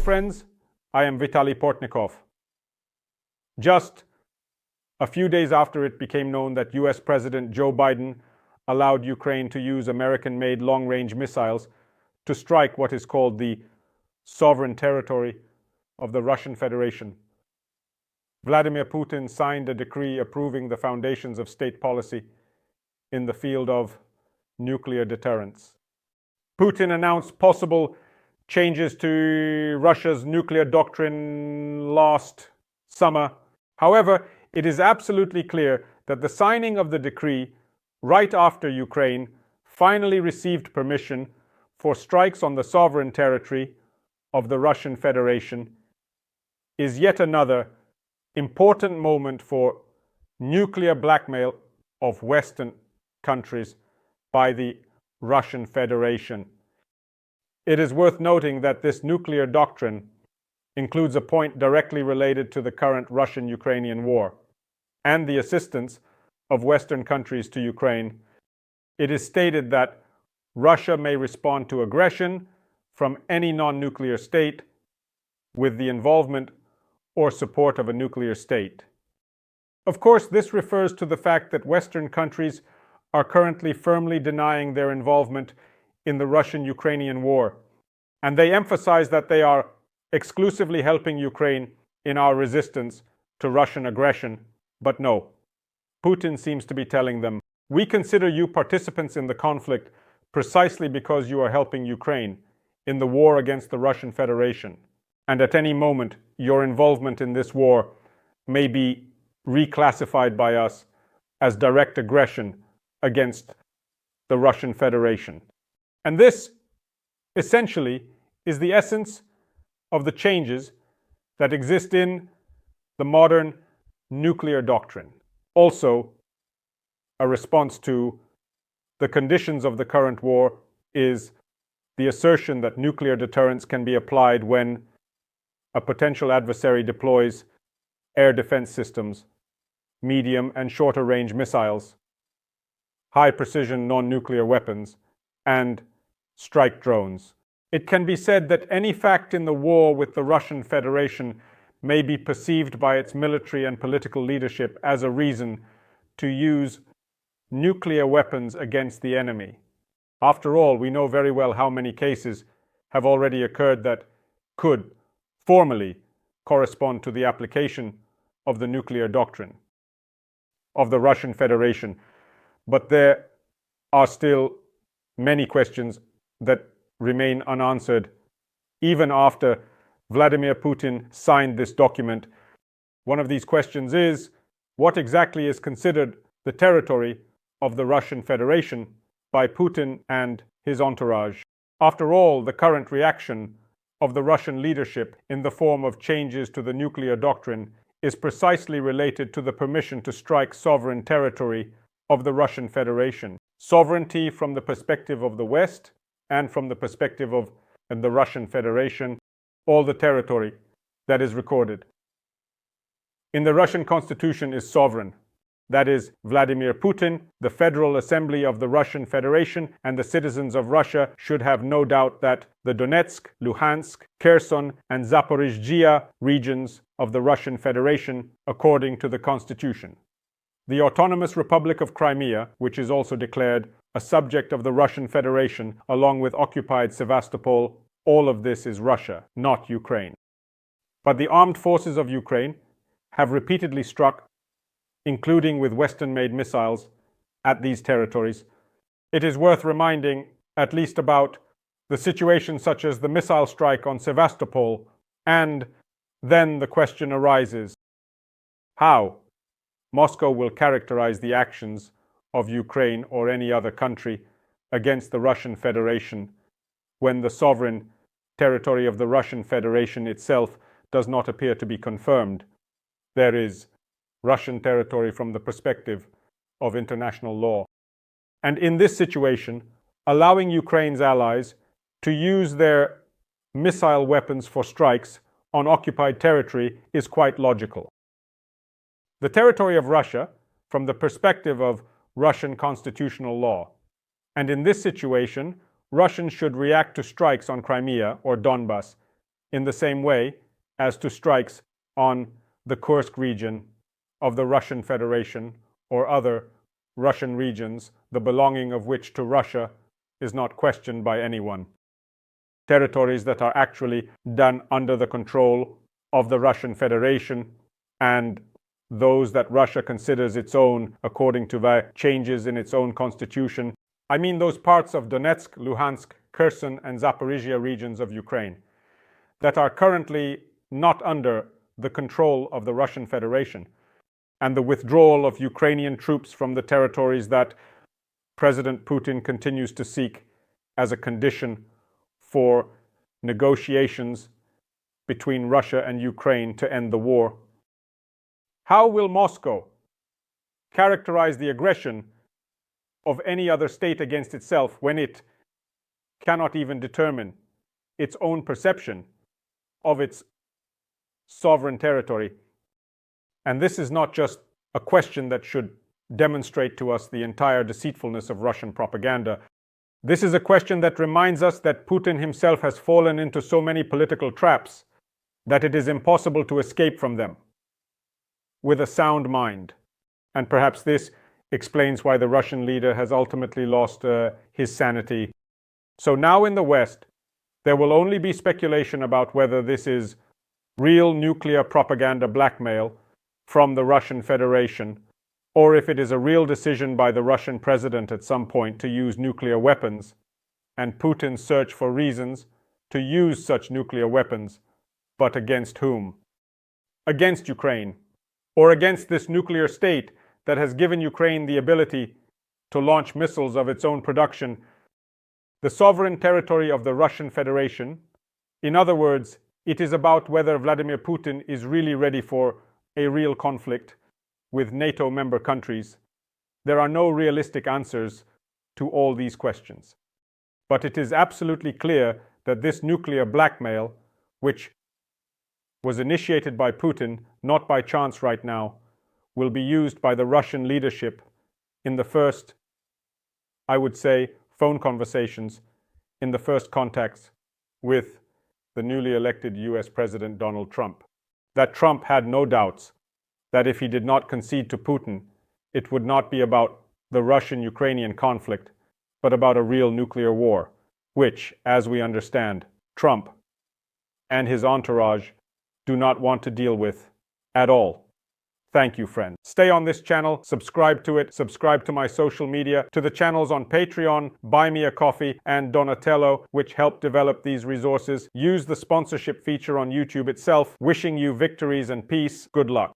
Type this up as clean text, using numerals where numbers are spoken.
friends, I am Vitaly Portnikov. Just a few days after it became known that US President Joe Biden allowed Ukraine to use American-made long-range missiles to strike what is called the sovereign territory of the Russian Federation, Vladimir Putin signed a decree approving the foundations of state policy in the field of nuclear deterrence. Putin announced possible changes to Russia's nuclear doctrine last summer. However, it is absolutely clear that the signing of the decree right after Ukraine finally received permission for strikes on the sovereign territory of the Russian Federation is yet another important moment for nuclear blackmail of Western countries by the Russian Federation. It is worth noting that this nuclear doctrine includes a point directly related to the current Russian-Ukrainian war and the assistance of Western countries to Ukraine. It is stated that Russia may respond to aggression from any non-nuclear state with the involvement or support of a nuclear state. Of course, this refers to the fact that Western countries are currently firmly denying their involvement in the Russian-Ukrainian war, and they emphasize that they are exclusively helping Ukraine in our resistance to Russian aggression. But no, Putin seems to be telling them, we consider you participants in the conflict precisely because you are helping Ukraine in the war against the Russian Federation. And at any moment, your involvement in this war may be reclassified by us as direct aggression against the Russian Federation. And this, essentially, is the essence of the changes that exist in the modern nuclear doctrine. Also, a response to the conditions of the current war is the assertion that nuclear deterrence can be applied when a potential adversary deploys air defense systems, medium and shorter range missiles, high precision non-nuclear weapons, and strike drones. It can be said that any fact in the war with the Russian Federation may be perceived by its military and political leadership as a reason to use nuclear weapons against the enemy. After all, we know very well how many cases have already occurred that could formally correspond to the application of the nuclear doctrine of the Russian Federation. But there are still many questions that remain unanswered even after Vladimir Putin signed this document. One of these questions is, what exactly is considered the territory of the Russian Federation by Putin and his entourage? After all, the current reaction of the Russian leadership in the form of changes to the nuclear doctrine is precisely related to the permission to strike sovereign territory of the Russian Federation. Sovereignty from the perspective of the West and from the perspective of the Russian Federation, all the territory that is recorded in the Russian Constitution is sovereign. That is, Vladimir Putin, the Federal Assembly of the Russian Federation, and the citizens of Russia should have no doubt that the Donetsk, Luhansk, Kherson, and Zaporizhzhia regions of the Russian Federation, according to the Constitution. The Autonomous Republic of Crimea, which is also declared a subject of the Russian Federation, along with occupied Sevastopol, all of this is Russia, not Ukraine. But the armed forces of Ukraine have repeatedly struck, including with Western-made missiles, at these territories. It is worth reminding at least about the situation such as the missile strike on Sevastopol, and then the question arises, how Moscow will characterize the actions of Ukraine or any other country against the Russian Federation when the sovereign territory of the Russian Federation itself does not appear to be confirmed. There is Russian territory from the perspective of international law. And in this situation, allowing Ukraine's allies to use their missile weapons for strikes on occupied territory is quite logical. The territory of Russia from the perspective of Russian constitutional law. And in this situation, Russians should react to strikes on Crimea or Donbas in the same way as to strikes on the Kursk region of the Russian Federation or other Russian regions, the belonging of which to Russia is not questioned by anyone. Territories that are actually done under the control of the Russian Federation and those that Russia considers its own according to the changes in its own constitution. I mean those parts of Donetsk, Luhansk, Kherson and Zaporizhia regions of Ukraine that are currently not under the control of the Russian Federation, and the withdrawal of Ukrainian troops from the territories that President Putin continues to seek as a condition for negotiations between Russia and Ukraine to end the war. How will Moscow characterize the aggression of any other state against itself when it cannot even determine its own perception of its sovereign territory? And this is not just a question that should demonstrate to us the entire deceitfulness of Russian propaganda. This is a question that reminds us that Putin himself has fallen into so many political traps that it is impossible to escape from them with a sound mind. And perhaps this explains why the Russian leader has ultimately lost his sanity. So now in the West, there will only be speculation about whether this is real nuclear propaganda blackmail from the Russian Federation, or if it is a real decision by the Russian president at some point to use nuclear weapons, and Putin's search for reasons to use such nuclear weapons, but against whom? Against Ukraine, or against this nuclear state that has given Ukraine the ability to launch missiles of its own production, the sovereign territory of the Russian Federation. In other words, it is about whether Vladimir Putin is really ready for a real conflict with NATO member countries. There are no realistic answers to all these questions. But it is absolutely clear that this nuclear blackmail, which was initiated by Putin, not by chance right now, will be used by the Russian leadership in the first, I would say, phone conversations, in the first contacts with the newly elected US President Donald Trump. That Trump had no doubts that if he did not concede to Putin, it would not be about the Russian-Ukrainian conflict, but about a real nuclear war, which, as we understand, Trump and his entourage do not want to deal with at all. Thank you, friends. Stay on this channel, subscribe to it, subscribe to my social media, to the channels on Patreon, Buy Me a Coffee, and Donatello, which help develop these resources. Use the sponsorship feature on YouTube itself. Wishing you victories and peace. Good luck.